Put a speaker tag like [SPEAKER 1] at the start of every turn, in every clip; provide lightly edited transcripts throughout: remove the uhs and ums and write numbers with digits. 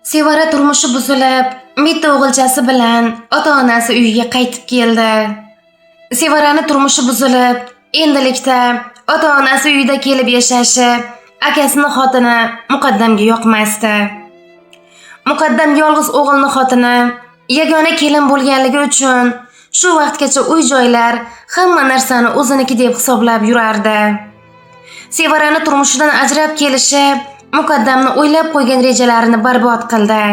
[SPEAKER 1] Sevara turmushi buzilib, bitta o'g'ilchasi bilan ota-onasi uyiga qaytib keldi. Sevarani turmushi buzilib, endilikda ota-onasi uyida kelib yashashi akasining xotini Muqaddamga yoqmasdi. Muqaddam yolg'iz o'g'ilning xotini, yagona kelin bo'lganligi uchun shu vaqtgacha uy-joylar, hamma narsani o'ziniki deb hisoblab yurardi. Sevarani turmushidan ajrab kelishi Muqaddamni o'ylab qo'ygan rejalarini barbod qildi.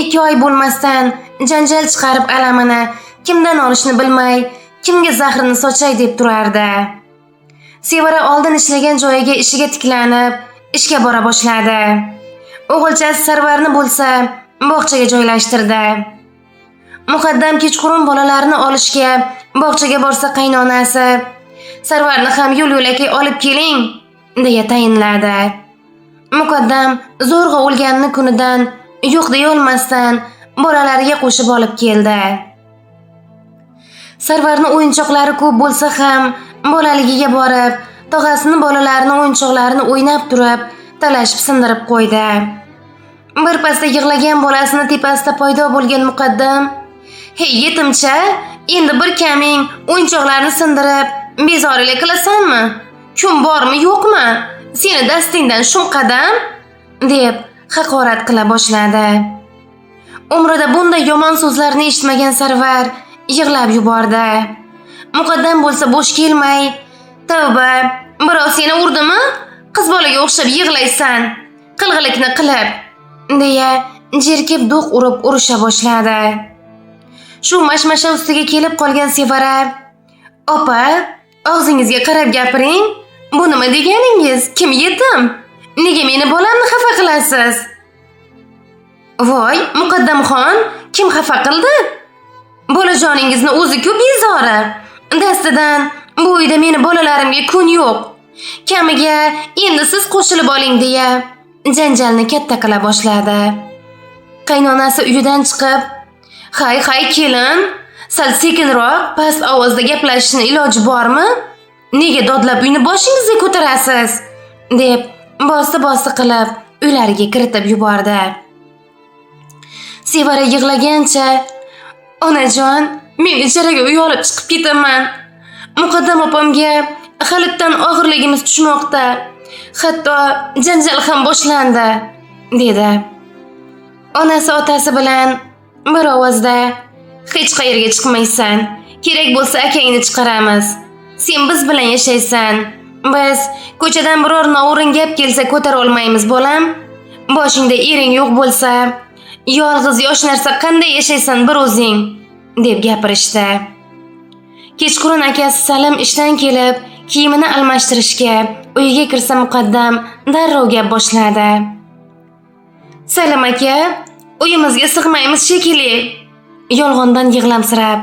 [SPEAKER 1] 2 oy bo'lmasdan janjal chiqarib alamini kimdan olishni bilmay, kimga zahrini sochay deb turardi. Sevara oldin ishlagan joyiga ishiga tiklanib, ishga bora boshladi. O'g'ilchasi Sarvarni bo'lsa, bog'chaga joylashtirdi. Muqaddam kechqurun bolalarini olishga bog'chaga borsa qaynonasi Sarvarni ham yo'l-yo'lakay olib keling deya tayinladi. Muqaddam zo'rg'a o'lganini kunidan yo'q deya olmasdan bolalariga qo'shib olib keldi. Sarvarni o'yinchoqlari ko'p bo'lsa ham bolaligiga borib, tog'asining bolalarini o'yinchoqlarini o'ynab turib, talashib sindirib qo'ydi. Bir pasda yig'lagan bolasini tepasida paydo bo'lgan Muqaddam, "Hey yetimcha, endi bir kaming o'yinchoqlarni sindirib, bezorilik qilasanmi? Kun bormi, yo'qmi? Seni dastingdan shum qadam?" deb haqorat qila boshladi. Umrida bunday yomon so'zlarni eshitmagan Sarvar yig'lab yubordi. Muqaddam bo'lsa bo'sh kelmay, "Tavba, birov seni urdimi? Qiz bolaga o'xshab yig'laysan, qilg'ilikni qilib" deya jerkib do'q urib urisha boshladi. Shu mashmasha ustiga kelib qolgan Sevara, "Opa, og'zingizga qarab gapiring. Bu nima deganingiz? Kim yetim? Nega meni bolamni xafa qilasiz?" "Voy, Muqaddamxon, kim xafa qildi? Bolajoningizni o'zi-ku bezori. Dastidan bu uyda meni bolalarimga kun yo'q. Kamiga endi siz qo'shilib oling" deya janjalni katta qila boshladi. Qaynonasi uyidan chiqib, "Hay kelin, sal sekinroq, past ovozda gaplashishning iloji bormi? Nega dodlab uyni boshingizga ko'tarasiz?" deb bosti qilib uylariga kiritib yubordi. Sevara yig'lagancha, "Onajon, men ijaraga uy olib chiqib ketaman. Muqaddam opamga halitdan og'irligimiz tushmoqda. Hatto janjal ham boshlandi" dedi. Onasi otasi bilan bir ovozda, "Hech qayerga chiqmaysan. Kerak bo'lsa akangni chiqaramiz. Sen biz bilan yashaysan. Biz ko'chadan biror noo'rin gap kelsa ko'tara olmaymiz, bolam. Boshingda ering yo'q bo'lsa, yolg'iz yosh narsa qanday yashaysan bir o'zing" deb gapirishdi. Kechqurun akasi Salim ishdan kelib, kiyimini almashtirishga uyiga kirsa Muqaddam darrov gap boshladi. "Salim aka, uyimizga sig'maymiz shekilli", yolg'ondan yig'lamsirab.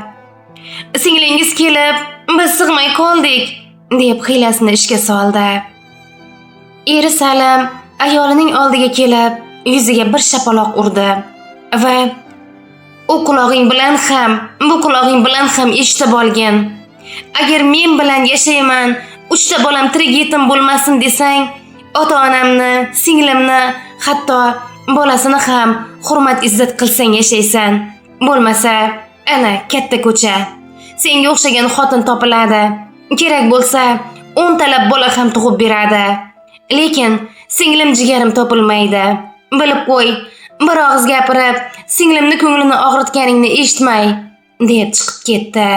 [SPEAKER 1] "Singlingiz kelib, biz sig'may qoldik" deb hiylasini ishga soldi. Eri Salim ayolining oldiga kelib, yuziga bir shapaloq urdi va "U qulog'ing bilan ham, bu qulog'ing bilan ham eshitib olgin. Agar men bilan yashayman, 3 ta bolam tirik yetim bo'lmasin desang, ota-onamni, singlimni, hatto bolasini ham hurmat izzat qilsang yashaysan. Bo'lmasa, ana katta ko'cha. Senga o'xshagan xotin topiladi. Kerak bo'lsa 10 talab bola ham tug'ib beradi. Lekin singlim jigarim topilmaydi. Bilib qo'y, bir og'iz gapirib, singlimni ko'nglini og'ritganingni eshitmay" deb chiqib ketdi.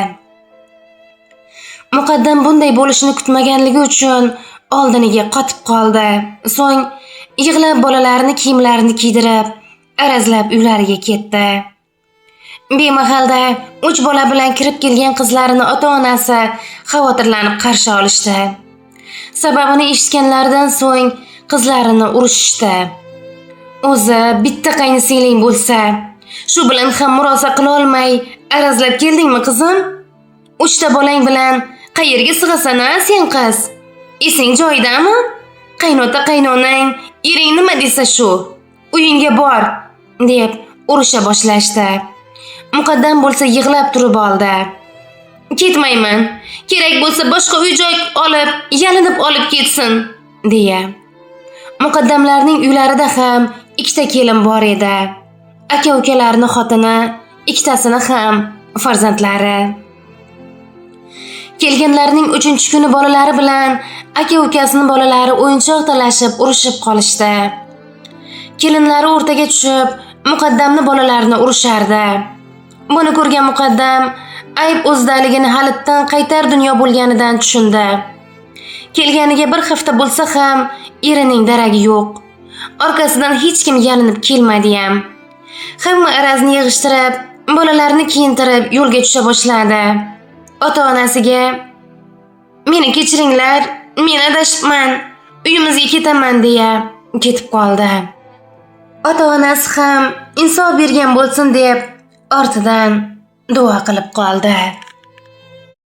[SPEAKER 1] Muqaddam bunday bo'lishini kutmaganligi uchun oldiniga qotib qoldi. So'ng yig'lab bolalarini kiyimlarini kiydirib, arazlab uylariga ketdi. Bemahalda 3 bola bilan kirib kelgan qizlarini ota-onasi xavotirlanib qarshi olishdi. Sababini eshitganlaridan so'ng qizlarini urishdi. "O'zi bitta qaynsingling bo'lsa, shu bilan ham murosa qila olmay arazlab keldingmi qizim? 3 ta bolang bilan qayerga sig'asan-a sen qiz? Esing joyidami? Qaynota qaynonang, ering nima desa shu, uyingga bor" deb urusha boshlashdi. Muqaddam bo'lsa yig'lab turib oldi. "Ketmayman. Kerak bo'lsa boshqa uy-joy olib, yalinib olib ketsin" deya. Muqaddamlarning uylarida ham ikkita kelin bor edi. Aka-ukalarning xotini, ikkitasini ham farzandlari. Kelganlarning 3-kuni bolalari bilan aka-ukasining bolalari o'yinchoq talashib, urushib qolishdi. Kelinlari o'rtaga tushib, Muqaddamni bolalarini urushardi. Buni ko'rgan Muqaddam ayb o'zdaligini halitdan qaytar dunyo bo'lganidan tushundi. Kelganiga bir hafta bo'lsa ham erining daragi yo'q. Orqasidan hech kim yalinib kelmadi ham. Hamma arazni yig'ishtirib, bolalarini kiyintirib yo'lga tusha boshladi. Ota-onasiga "Meni kechiringlar, men adashibman, uyimizga ketaman" deya ketib qoldi. Ota-onasi ham insof bergan bo'lsin deb ortidan duo qilib qoldi.